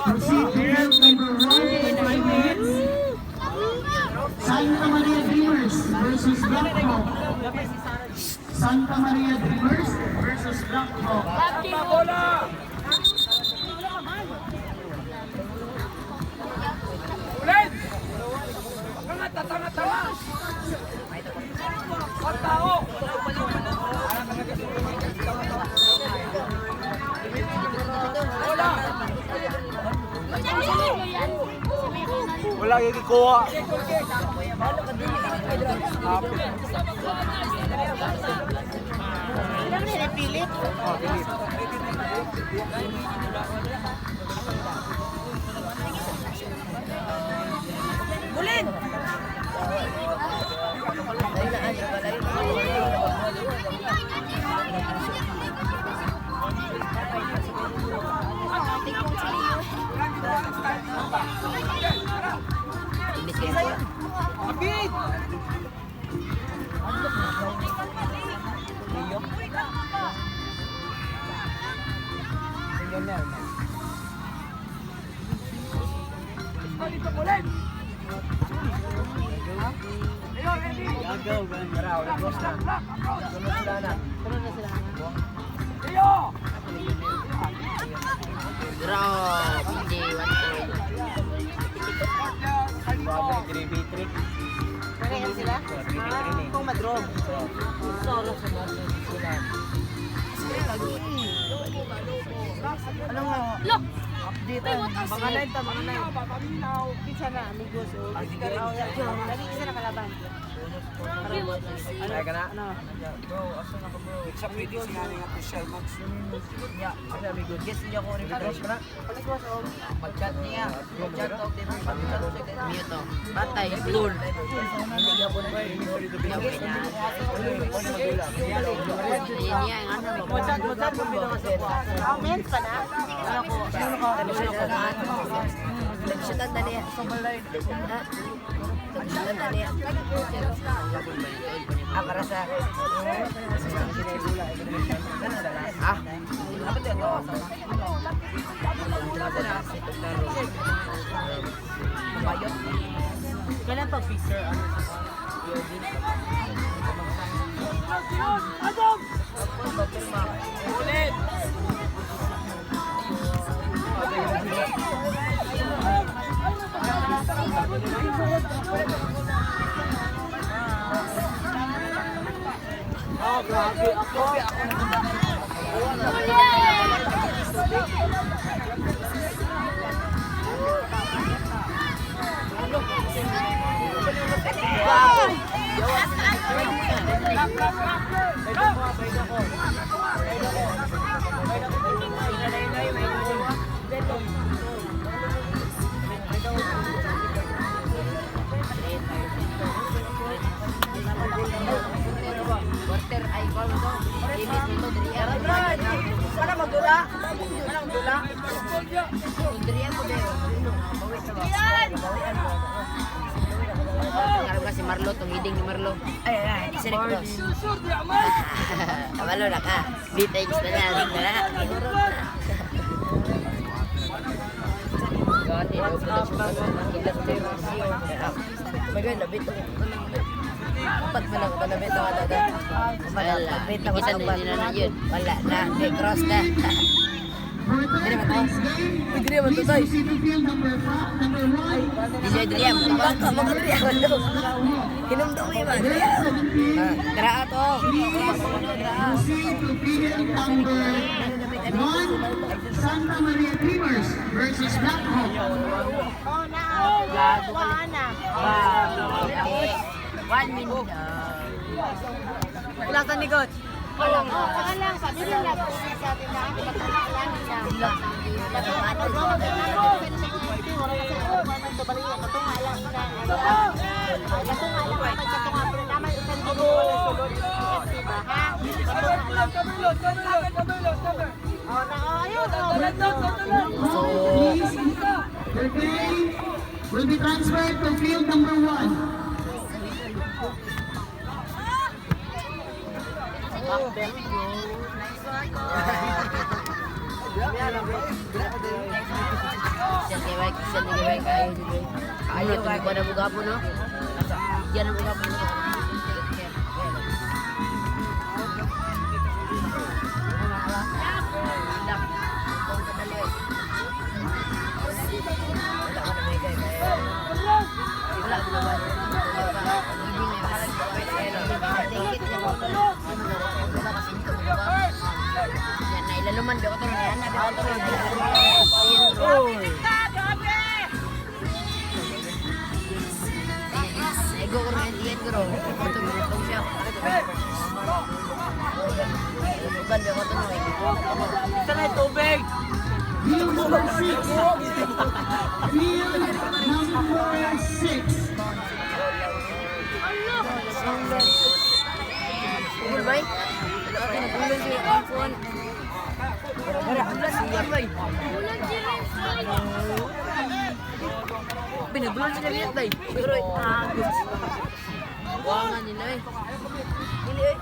Proceed to field number 1. Santa Maria Dreamers versus Black Hawk. Santa Maria Dreamers versus Black Hawk. Ulit! Tanga! Ang tao! Wala yung ikuha. Bulin! Abid! Dito Bulin! Ayun, ready! Agaw, garaw, cross na. Sunod sila na. Iyo! Drop! Hindi, 1 Bago ni 3v3. Parehan sila? Kung madrog. Solo sa mga sila. Ano nga? Look! Update mga live ta, mga live. Papaminaw. Kinsa na, amigos. Lagi isa na kalaban. Ay ka na? Ano? Bro, asa na ka bro? Sa pwede sinari nga to shell max. Ya, ay amigo. Guess niya ko rin cross ka na. Paligwas o. Mag-chat niya. Mag-chat out din. Mag-chat out din. Mute o. Batay, blur. Hindi ka po na. Yan yan, ano mo? Mo-chat mo bilo kasi. Comment pa na? Ano ko? Sino ko? Sino ko? Nagsutan dali. Nagsutan dali. Para sa Ah? apa tu tu? Bayot. Kailan to, Fisher? Adam! Ulit! Oh, grabe ako. Water ay ball to. Limit mo to diriya. Mana magdula? Mana magdula? Diriya mo dero. Kalau kasi Marlo tong hiding ni Marlo. Ay, isa ni cross. Kabalo na ka. Beatings na lang. Gati daw Bagay labit ko. Pat man ako labit ako dada. Wala. Labit ako Kita sa na nila na yun. Wala na, di cross na. Dili man to. Dili man to tay. Proceed to field number 1. Di siya diriya mo. Baka magdriya ko. Hinumdumi ba diriya? Dara to. Proceed to field number 1. Santa Maria Dreamers versus Black Hawk. Oh, na. 1 minute. Ilasan ni coach. Saka lang, sabi nila sa atin na ang pagkakalang na. Please, your play will be transferred to field number 1. Ayaw ka na bugapo, no? Yan ang bugapo, no? Ilaluman ba ko to na yan? Nabi ko to na Ego ko rin diyan guro. Ito minuto siya. Bukan ba ko to na Ito na yung tubig! Field number 6. Field number 6. Pukul bay. Pukul si iPhone. Pinabulon sila niya tay. Pero buwangan nila eh. Hindi eh.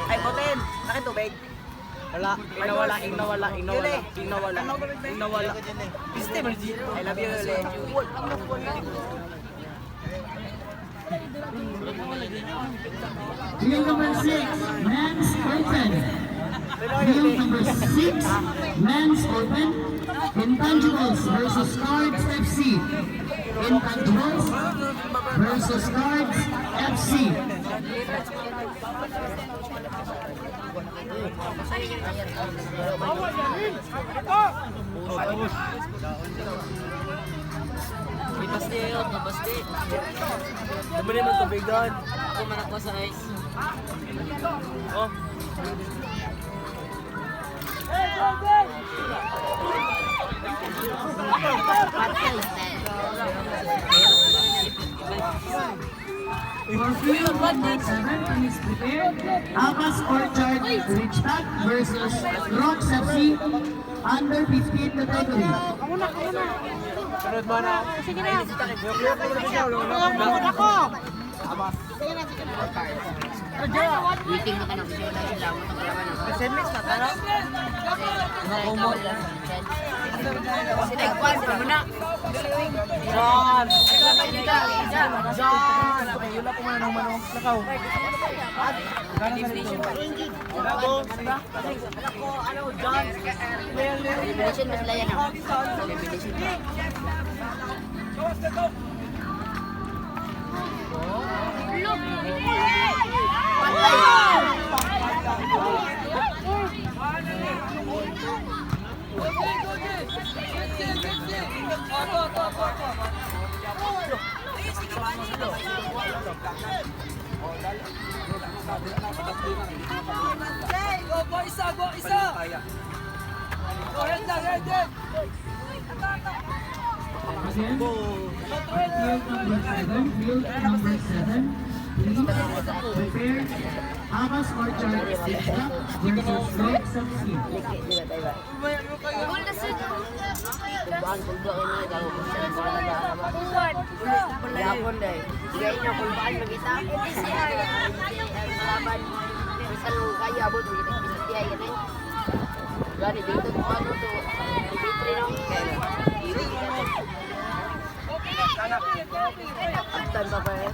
Ay, Boten! Bakit tubig? Wala. Inawala. Piste mo I love you, Lele. Field number 6. Men's open. Field number 6. Men's open. Intangibles versus Cards FC. Intangibles versus Cards FC. Basti yun, basti. Dumi naman tubig doon. Ako manak ko sa ice. Oh. For field number 7, please prepare. Akas Orchard Richtag versus Rocks FC. Under 15 category. Sunod mo na. Sige na. Waiting na ka ng video na sila. SMS na tara. Sinagpan, sila mo na. John! John! Yun ako muna ng manong nakaw. Elimination ba sila yan ah? Elimination ba? Go isa! Go ahead lang, Again, field number 7, please prepare. Akas Orchard Richtag versus Rocks FC. Kulbaan na ikaw. Yapon dahil. Gaya niya kulbaan magkita. Malaban. Misal kaya abot. Bisa yan eh. Gani dito kung ano to. Dimitri no. Aptan pa pa eh.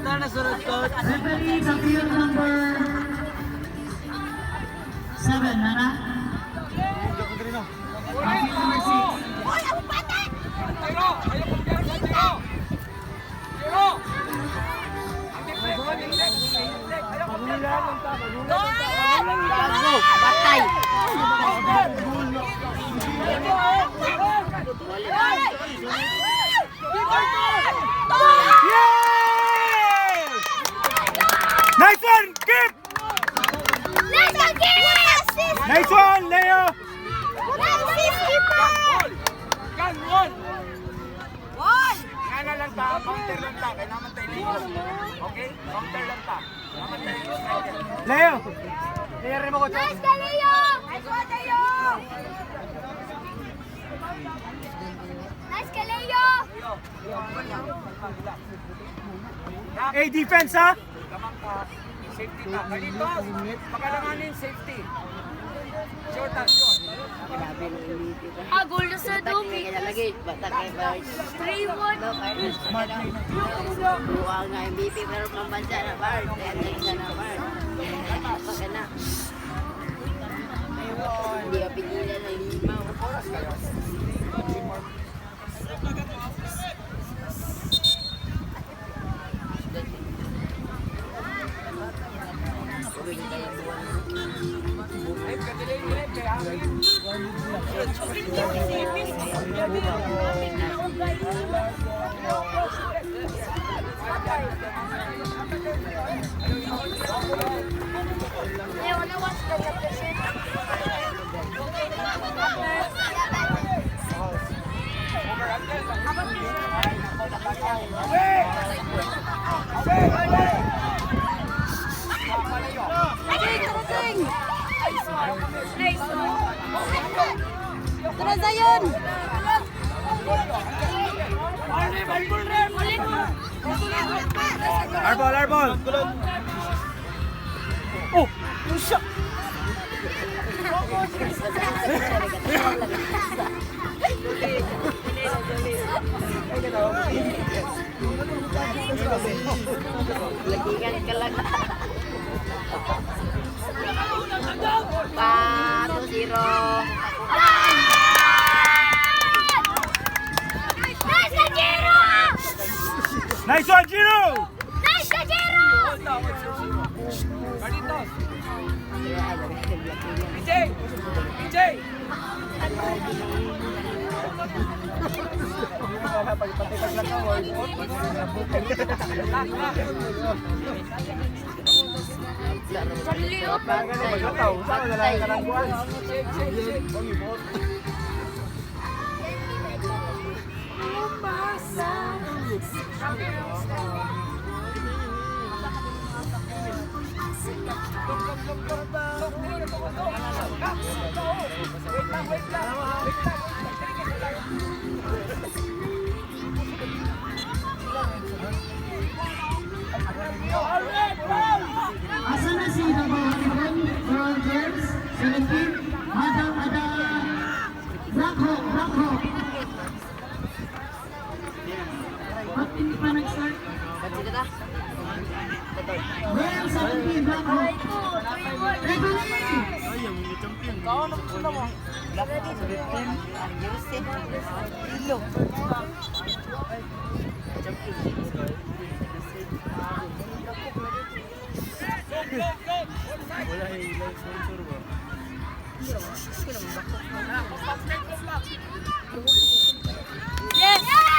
Saan nasunod, coach? Referee sa field number 7, Nana. Field number 6. Patay! Nice one, Kip! Nice one, Leo! Ngana lang ta, counter lang ta, kaya naman tayo ligo. Okay? Counter lang ta. Naman tayo striker. Leo! Clear mo ko, Chos. Hey, defense ha? Kamang ka, safety ta. Ganito, pagkalanganin safety. Short ta, short. Agol na sa dumi. Kaya lagi, bata kayo ba? 3-1. Buwang nga MVP pero pambansa na bar. Kaya na bar. Baka na. Hindi ka pigilan ng limaw. I wanna watch the episode. Tara, Zion! Arbol! Oh! Pusha! Lagigan ka lang. 4-0. Nice one, Giro! Carlitos. PJ! PJ! Asa na si number 11 for girls, 17, Madam Ada Blackhawk. Ba't hindi pa nag-start? Well, 17, Blackhawk. Referee! Yes!